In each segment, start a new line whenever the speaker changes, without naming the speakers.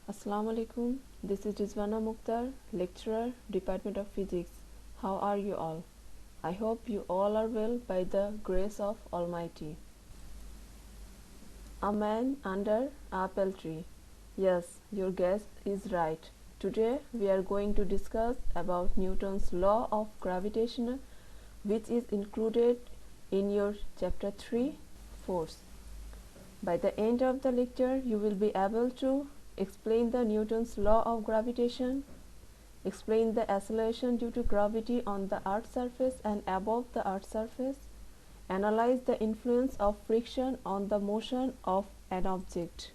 Assalamu alaikum. This is Rizwana Mukhtar, lecturer, Department of Physics. How are you all? I hope you all are well by the grace of Almighty. A man under apple tree. Yes, your guess is right. Today we are going to discuss about Newton's law of gravitation, which is included in your chapter 3, force. By the end of the lecture, you will be able to explain the Newton's law of gravitation, explain the acceleration due to gravity on the Earth's surface and above the Earth's surface, analyze the influence of friction on the motion of an object,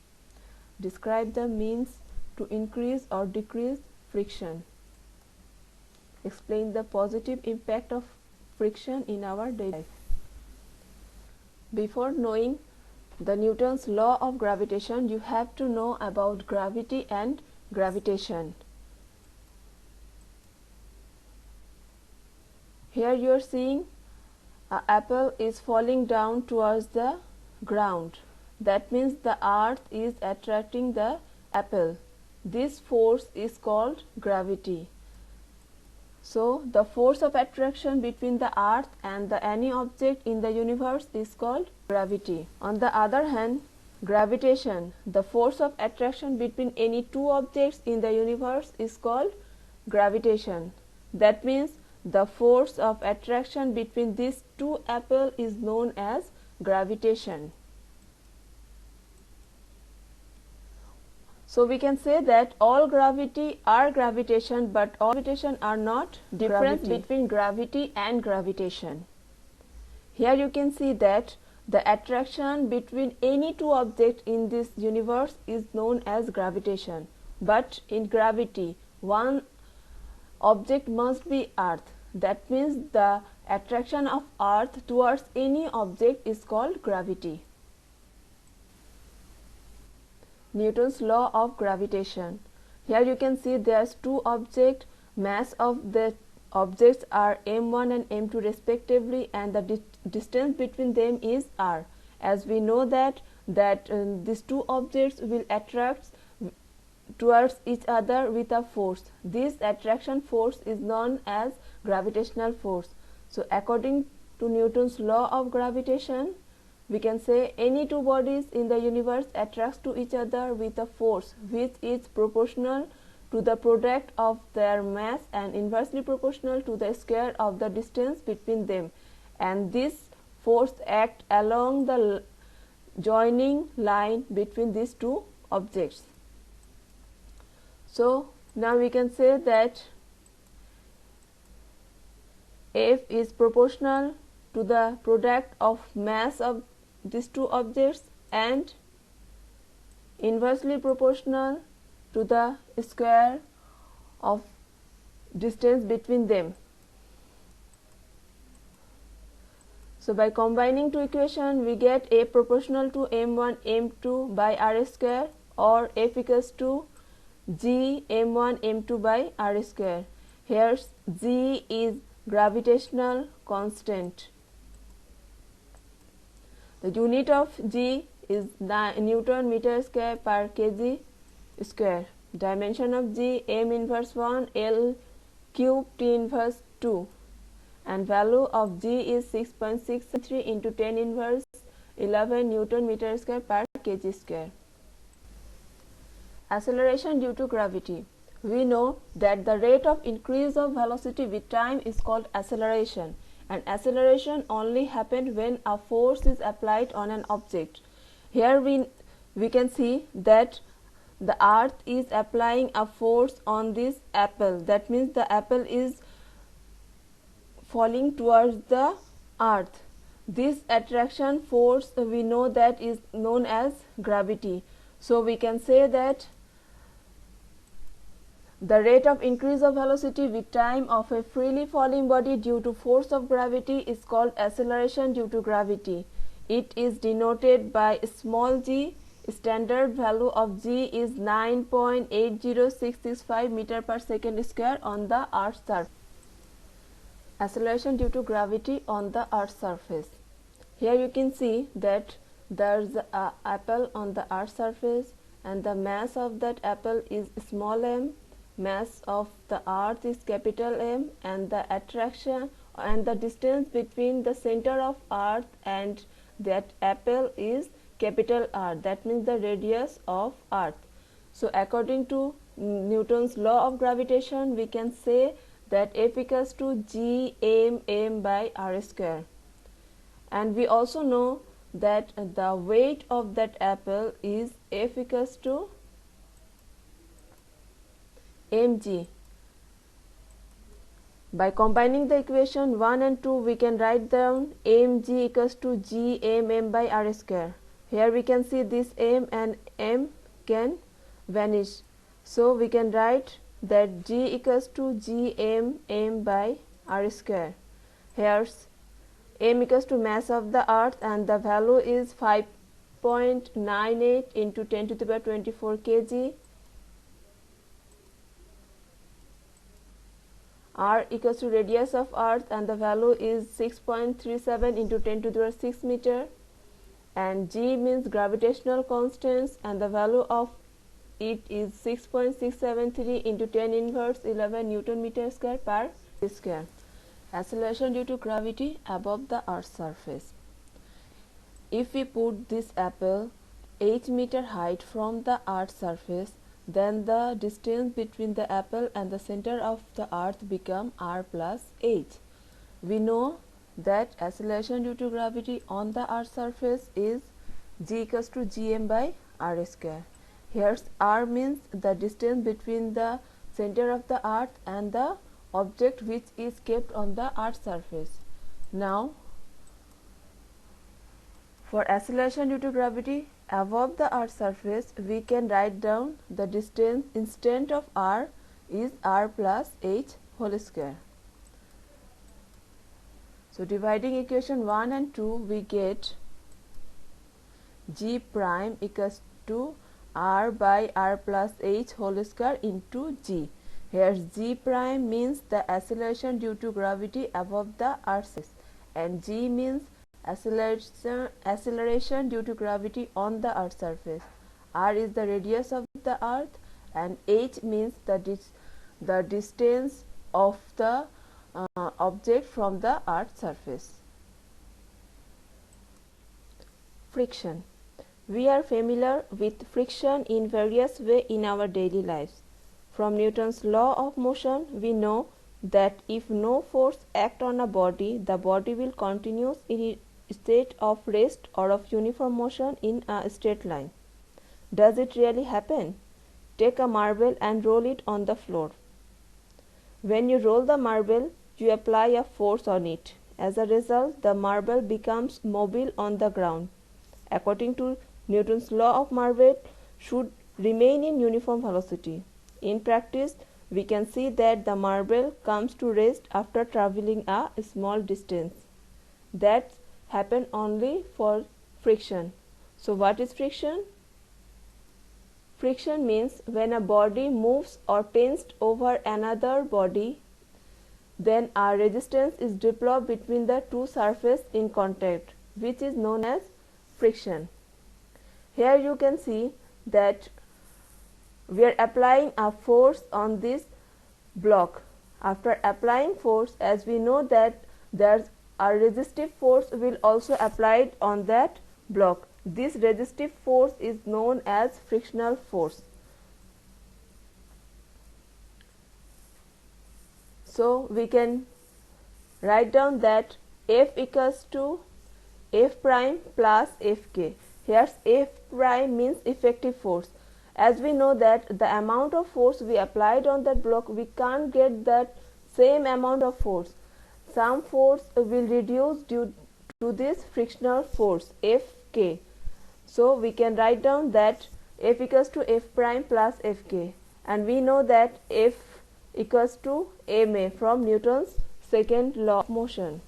describe the means to increase or decrease friction, explain the positive impact of friction in our daily life. Before knowing the Newton's law of gravitation, you have to know about gravity and gravitation. Here you are seeing an apple is falling down towards the ground. That means the earth is attracting the apple. This force is called gravity. So the force of attraction between the earth and any object in the universe is called gravity. On the other hand, gravitation, the force of attraction between any two objects in the universe is called gravitation. That means the force of attraction between these two apples is known as gravitation. So we can say that all gravity are gravitation, but all gravitation are not. Difference between gravity and gravitation. Here you can see that the attraction between any two objects in this universe is known as gravitation. But in gravity, one object must be Earth. That means the attraction of Earth towards any object is called gravity. Newton's law of gravitation. Here you can see there's two objects, mass of the objects are m1 and m2 respectively, and the distance between them is r. As we know that these two objects will attract towards each other with a force. This attraction force is known as gravitational force. So according to Newton's law of gravitation, we can say any two bodies in the universe attracts to each other with a force which is proportional to the product of their mass and inversely proportional to the square of the distance between them, and this force acts along the joining line between these two objects. So now we can say that F is proportional to the product of mass of these two objects and inversely proportional to the square of distance between them. So by combining two equations, we get F proportional to m1 m2 by r square, or F equals to g m1 m2 by r square. Here g is gravitational constant. The unit of G is Newton meter square per kg square. Dimension of G m inverse 1 L cube T inverse 2, and value of G is 6.63 into 10 inverse 11 Newton meter square per kg square. Acceleration due to gravity. We know that the rate of increase of velocity with time is called acceleration, and acceleration only happens when a force is applied on an object. Here we can see that the earth is applying a force on this apple. That means the apple is falling towards the earth. This attraction force we know that is known as gravity. So we can say that the rate of increase of velocity with time of a freely falling body due to force of gravity is called acceleration due to gravity. It is denoted by small g. Standard value of g is 9.80665 meter per second square on the Earth's surface. Acceleration due to gravity on the Earth's surface. Here you can see that there is an apple on the Earth's surface and the mass of that apple is small m, mass of the earth is capital M, and the attraction and the distance between the center of earth and that apple is capital R, that means the radius of earth. So according to Newton's law of gravitation, we can say that F equals to G m by R square. And we also know that the weight of that apple is F equals to mg. By combining the equation 1 and 2, we can write down mg equals to G m by R square. Here we can see this m and m can vanish. So we can write that G equals to G m by R square. Here's m equals to mass of the earth and the value is 5.98 into 10 to the power 24 kg. R equals to radius of earth and the value is 6.37 into 10 to the power 6 meter, and G means gravitational constants and the value of it is 6.673 into 10 inverse 11 Newton meter square per square. Acceleration due to gravity above the earth's surface. If we put this apple 8 meter height from the earth's surface, then the distance between the apple and the center of the earth become r plus 8. We know that acceleration due to gravity on the earth's surface is g equals to gm by r square. Here's r means the distance between the center of the earth and the object which is kept on the earth's surface. Now for acceleration due to gravity above the earth's surface, we can write down the distance instant of r is r plus 8 whole square. So dividing equation 1 and 2, we get g prime equals to r by r plus 8 whole square into g. Here g prime means the acceleration due to gravity above the earth's surface and g means acceleration due to gravity on the earth's surface. R is the radius of the earth and h means the distance of the object from the earth's surface. Friction. We are familiar with friction in various ways in our daily lives. From Newton's law of motion, we know that if no force acts on a body, the body will continue in a state of rest or of uniform motion in a straight line. Does it really happen? Take a marble and roll it on the floor. When you roll the marble, you apply a force on it. As a result, the marble becomes mobile on the ground. According to Newton's law of marble should remain in uniform velocity. In practice, we can see that the marble comes to rest after traveling a small distance. That happen only for friction. So what is friction? Friction means when a body moves or tensed over another body, then a resistance is developed between the two surfaces in contact, which is known as friction. Here you can see that we are applying a force on this block. After applying force, as we know that there's a resistive force will also applied on that block. This resistive force is known as frictional force. So we can write down that F equals to F prime plus Fk. Here's F prime means effective force. As we know that the amount of force we applied on that block, we can't get that same amount of force. Some force will reduce due to this frictional force Fk. So we can write down that F equals to F prime plus Fk, and we know that F equals to ma from Newton's second law of motion.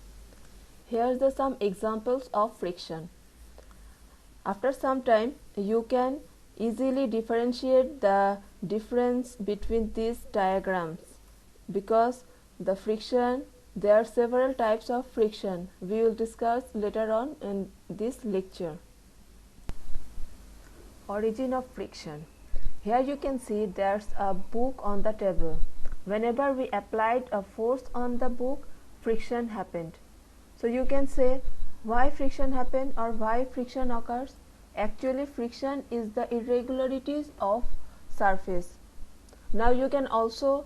Here are some examples of friction. After some time, you can easily differentiate the difference between these diagrams because the friction, there are several types of friction. We will discuss later on in this lecture. Origin of friction. Here you can see there's a book on the table. Whenever we applied a force on the book, friction happened. So you can say why friction happened or why friction occurs. Actually, friction is the irregularities of surface. Now you can also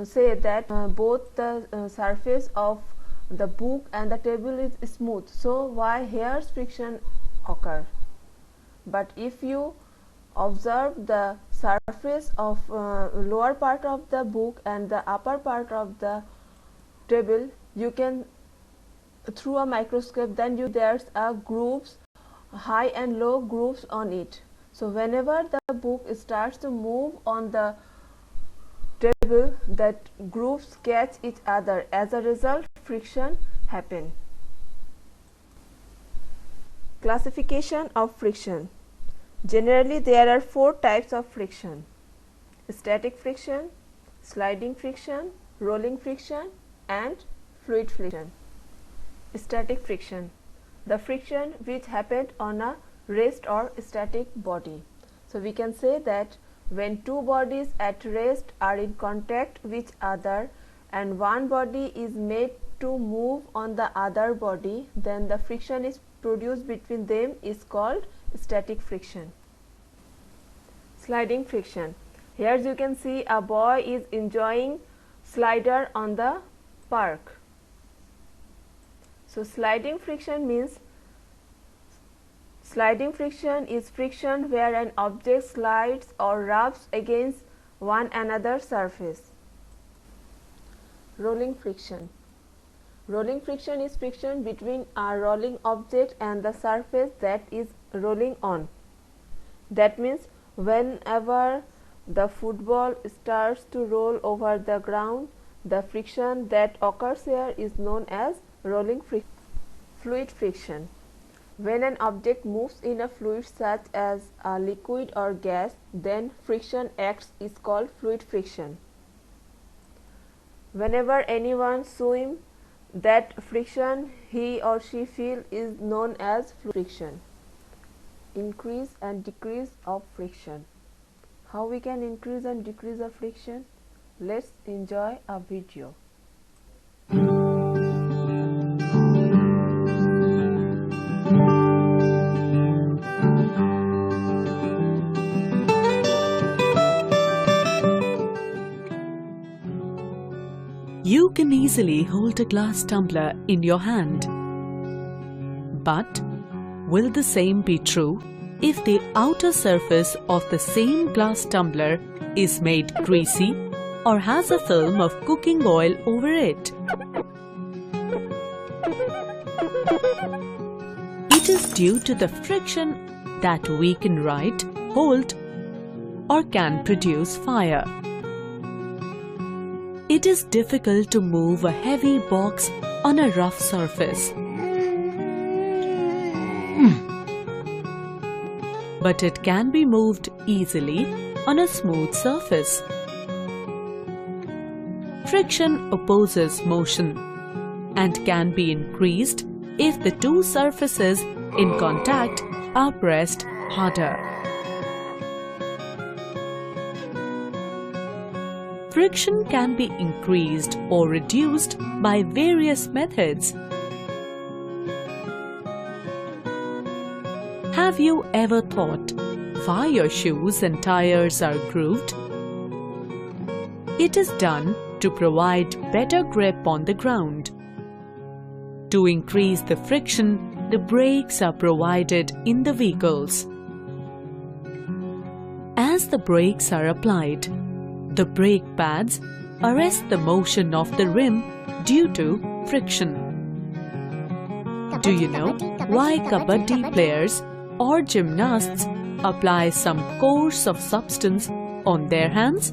say that both the surface of the book and the table is smooth. So why here's friction occur? But if you observe the surface of lower part of the book and the upper part of the table, you can through a microscope, then there's a grooves, high and low grooves on it. So whenever the book starts to move on the table, that grooves catch each other. As a result, friction happen. Classification of friction. Generally, there are 4 types of friction: static friction, sliding friction, rolling friction, and fluid friction. Static friction, the friction which happened on a rest or static body. So we can say that when two bodies at rest are in contact with each other and one body is made to move on the other body, then the friction is produced between them is called static friction. Sliding friction. Here you can see a boy is enjoying slider on the park. So sliding friction means is friction where an object slides or rubs against one another surface. Rolling friction. Rolling friction is friction between a rolling object and the surface that is rolling on. That means whenever the football starts to roll over the ground, the friction that occurs here is known as rolling friction. Fluid friction. When an object moves in a fluid such as a liquid or gas, then friction acts is called fluid friction. Whenever anyone swims, that friction he or she feels is known as fluid friction. Increase and decrease of friction. How we can increase and decrease the friction? Let's enjoy a video.
You can easily hold a glass tumbler in your hand. But will the same be true if the outer surface of the same glass tumbler is made greasy or has a film of cooking oil over it? It is due to the friction that we can write, hold, or can produce fire. It is difficult to move a heavy box on a rough surface. But it can be moved easily on a smooth surface. Friction opposes motion and can be increased if the two surfaces in contact are pressed harder. Friction can be increased or reduced by various methods. Have you ever thought why your shoes and tires are grooved? It is done to provide better grip on the ground. To increase the friction, the brakes are provided in the vehicles. As the brakes are applied, the brake pads arrest the motion of the rim due to friction. Do you know why kabaddi players or gymnasts apply some course of substance on their hands?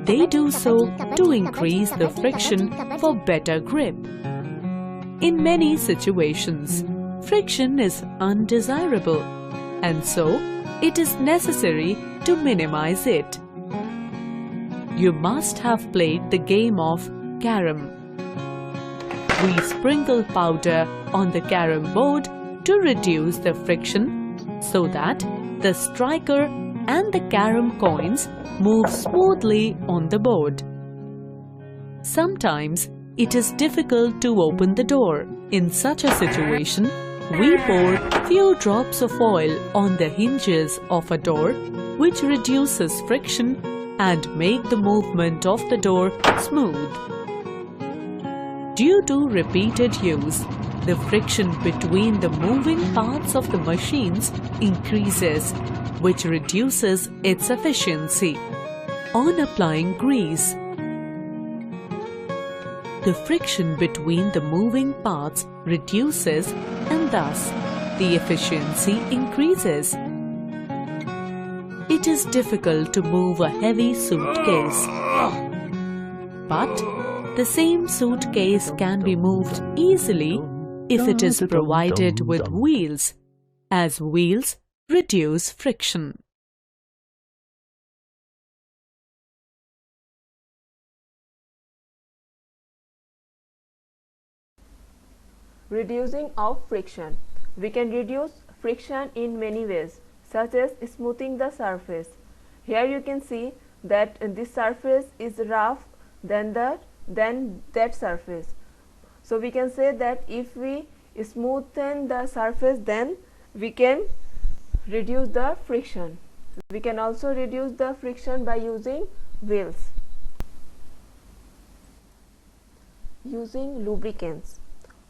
They do so to increase the friction for better grip. In many situations, friction is undesirable, and so it is necessary to minimize it. You must have played the game of carom. We sprinkle powder on the carom board to reduce the friction so that the striker and the carom coins move smoothly on the board. Sometimes it is difficult to open the door. In such a situation, we pour few drops of oil on the hinges of a door, which reduces friction and make the movement of the door smooth. Due to repeated use, the friction between the moving parts of the machines increases, which reduces its efficiency. On applying grease, the friction between the moving parts reduces and thus the efficiency increases. It is difficult to move a heavy suitcase, but the same suitcase can be moved easily if it is provided with wheels, as wheels reduce friction.
Reducing of friction. We can reduce friction in many ways, such as smoothing the surface. Here you can see that this surface is rough than that surface. So we can say that if we smoothen the surface, then we can reduce the friction. We can also reduce the friction by using wheels. Using lubricants.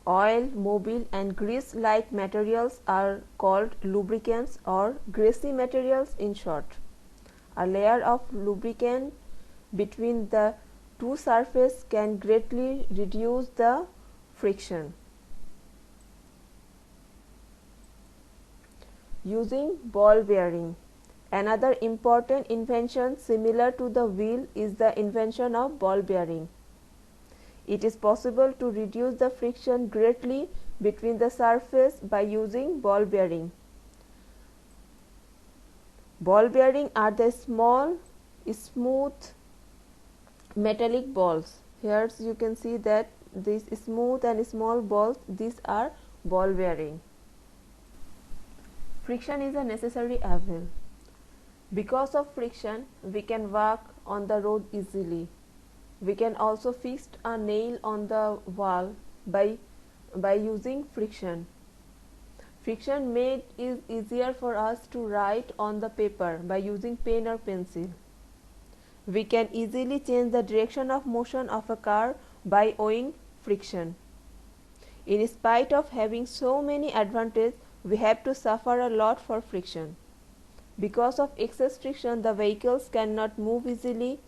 Oil, mobile and grease-like materials are called lubricants or greasy materials in short. A layer of lubricant between the two surfaces can greatly reduce the friction. Using ball bearing. Another important invention similar to the wheel is the invention of ball bearing. It is possible to reduce the friction greatly between the surface by using ball bearing. Ball bearing are the small, smooth metallic balls. Here you can see that these smooth and small balls, these are ball bearing. Friction is a necessary evil. Because of friction, we can walk on the road easily. We can also fix a nail on the wall by using friction. Friction made it easier for us to write on the paper by using pen or pencil. We can easily change the direction of motion of a car by owing friction. In spite of having so many advantages, we have to suffer a lot for friction. Because of excess friction, the vehicles cannot move easily.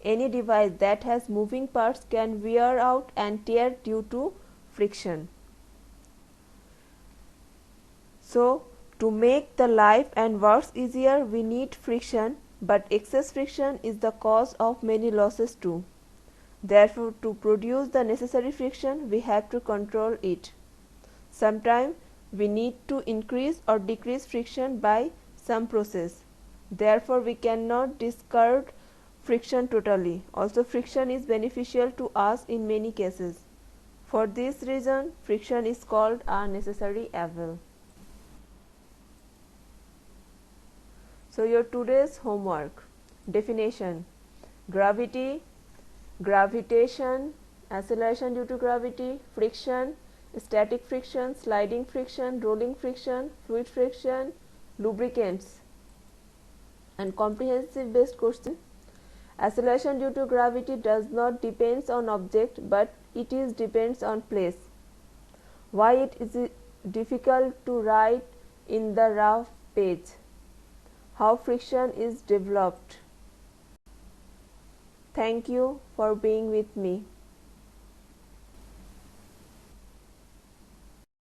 Any device that has moving parts can wear out and tear due to friction. So, to make the life and works easier, we need friction, but excess friction is the cause of many losses too. Therefore, to produce the necessary friction, we have to control it. Sometimes we need to increase or decrease friction by some process. Therefore, we cannot discard friction totally. Also, friction is beneficial to us in many cases. For this reason, friction is called a necessary evil. So, your today's homework. Definition: gravity, gravitation, acceleration due to gravity, friction, static friction, sliding friction, rolling friction, fluid friction, lubricants, and comprehensive based question. Acceleration due to gravity does not depends on object, but it is depends on place. Why it is difficult to write in the rough page? How friction is developed? Thank you for being with me.